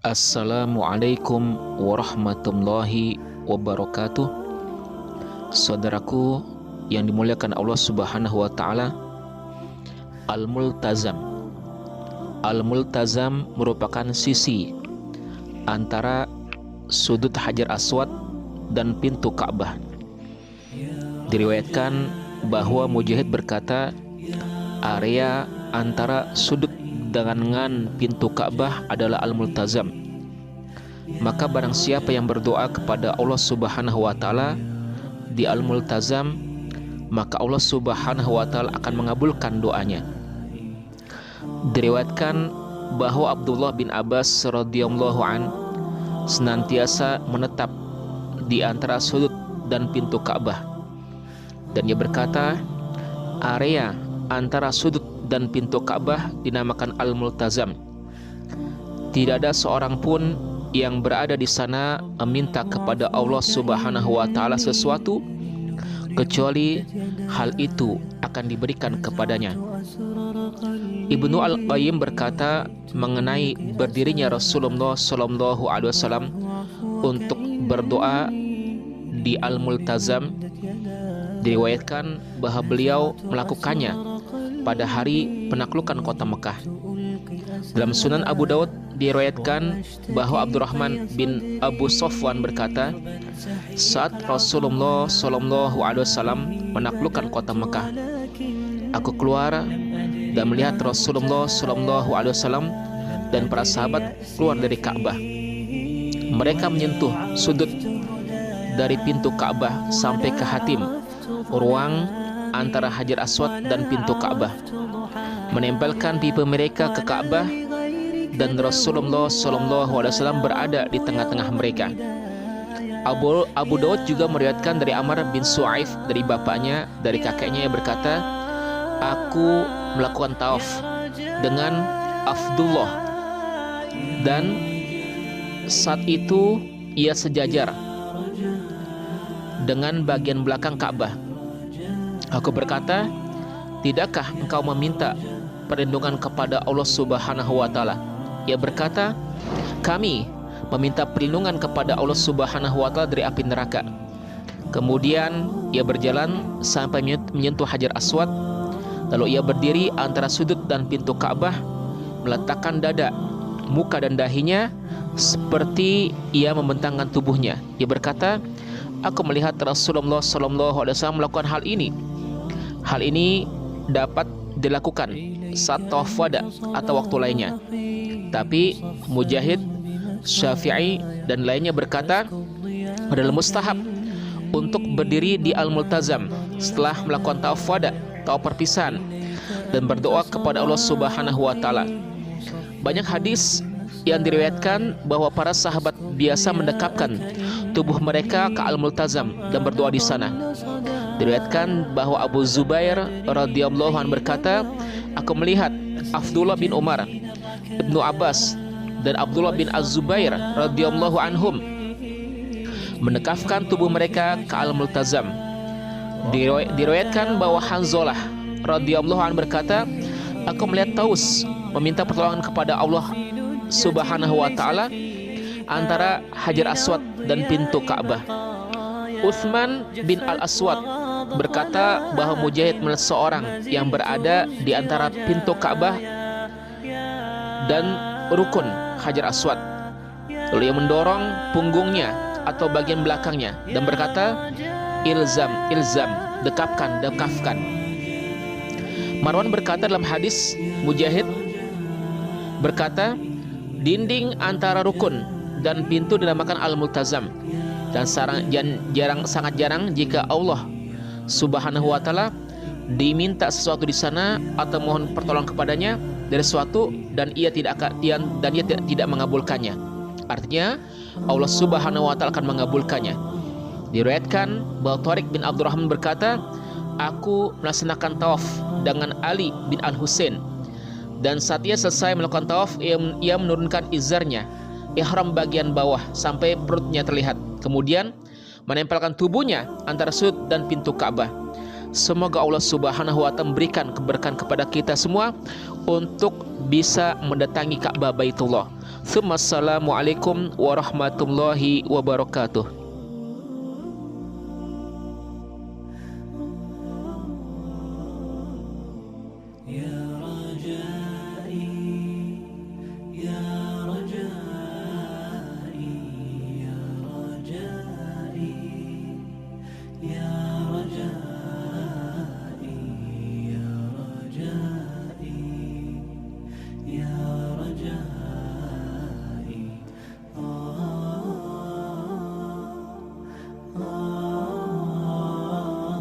Assalamualaikum warahmatullahi wabarakatuh. Saudaraku yang dimuliakan Allah Subhanahu wa taala, Al-Multazam. Al-Multazam merupakan sisi antara sudut Hajar Aswad dan pintu Ka'bah. Diriwayatkan bahwa Mujahid berkata, area antara sudut dengan pintu Ka'bah adalah Al-Multazam. Maka barang siapa yang berdoa kepada Allah Subhanahu wa taala di Al-Multazam, maka Allah Subhanahu wa taala akan mengabulkan doanya. Diriwayatkan bahwa Abdullah bin Abbas radhiyallahu an senantiasa menetap di antara sudut dan pintu Ka'bah, dan ia berkata, area antara sudut dan pintu Ka'bah dinamakan Al-Multazam. Tidak ada seorang pun yang berada di sana meminta kepada Allah Subhanahu wa taala sesuatu kecuali hal itu akan diberikan kepadanya. Ibnu Al-Qayyim berkata mengenai berdirinya Rasulullah sallallahu alaihi wasallam untuk berdoa di Al-Multazam, diriwayatkan bahwa beliau melakukannya pada hari penaklukan kota Mekah. Dalam Sunan Abu Daud diriwayatkan bahwa Abdurrahman bin Abu Sofwan berkata, saat Rasulullah sallallahu alaihi wasallam menaklukkan kota Mekah, aku keluar dan melihat Rasulullah sallallahu alaihi wasallam dan para sahabat keluar dari Ka'bah. Mereka menyentuh sudut dari pintu Ka'bah sampai ke hatim, ruang antara Hajar Aswad dan pintu Ka'bah, menempelkan pipa mereka ke Ka'bah, dan Rasulullah sallallahu alaihi wasallam berada di tengah-tengah mereka. Abu Daud juga meriwayatkan dari Amr bin Su'aif dari bapaknya, dari kakeknya, yang berkata, aku melakukan tawaf dengan Abdullah, dan saat itu ia sejajar dengan bagian belakang Ka'bah. Aku berkata, tidakkah engkau meminta perlindungan kepada Allah Subhanahu wa taala? Ia berkata, kami meminta perlindungan kepada Allah Subhanahu wa taala dari api neraka. Kemudian ia berjalan sampai menyentuh Hajar Aswad, lalu ia berdiri antara sudut dan pintu Ka'bah, meletakkan dada, muka dan dahinya seperti ia membentangkan tubuhnya. Ia berkata, aku melihat Rasulullah sallallahu alaihi wasallam melakukan hal ini. Hal ini dapat dilakukan saat tawaf wada atau waktu lainnya. Tapi Mujahid, Syafi'i dan lainnya berkata, adalah mustahab untuk berdiri di Al-Multazam setelah melakukan tawaf wada, tawaf perpisahan, dan berdoa kepada Allah Subhanahu wa taala. Banyak hadis yang diriwayatkan bahwa para sahabat biasa mendekapkan tubuh mereka ke Al-Multazam dan berdoa di sana. Diriwayatkan bahwa Abu Zubair radhiyallahu anhu berkata, aku melihat Abdullah bin Umar, Ibnu Abbas dan Abdullah bin Az-Zubair radhiyallahu anhum mendekapkan tubuh mereka ke Al-Multazam. Diriwayatkan bahwa Hanzalah radhiyallahu anhu berkata, aku melihat Taus meminta pertolongan kepada Allah Subhanahu wa taala antara Hajar Aswad dan pintu Ka'bah. Uthman bin Al-Aswad berkata bahwa Mujahid melihat seorang yang berada di antara pintu Ka'bah dan rukun Hajar Aswad, lalu ia mendorong punggungnya atau bagian belakangnya dan berkata, ilzam, dekapkan. Marwan berkata dalam hadis, Mujahid berkata, dinding antara rukun dan pintu dinamakan Al-Multazam, dan sangat jarang jika Allah Subhanahu wa taala diminta sesuatu di sana atau mohon pertolongan kepadanya dari sesuatu dan ia tidak mengabulkannya. Artinya Allah Subhanahu wa taala akan mengabulkannya. Diriwayatkan bahwa Tariq bin Abdurrahman berkata, aku melaksanakan tawaf dengan Ali bin Al-Husain, dan saat ia selesai melakukan tawaf, ia menurunkan izarnya, ihram bagian bawah sampai perutnya terlihat, kemudian menempelkan tubuhnya antara sudut dan pintu Ka'bah. Semoga Allah Subhanahu wa Ta'ala memberikan keberkahan kepada kita semua untuk bisa mendatangi Ka'bah Baitullah. Assalamualaikum warahmatullahi wabarakatuh.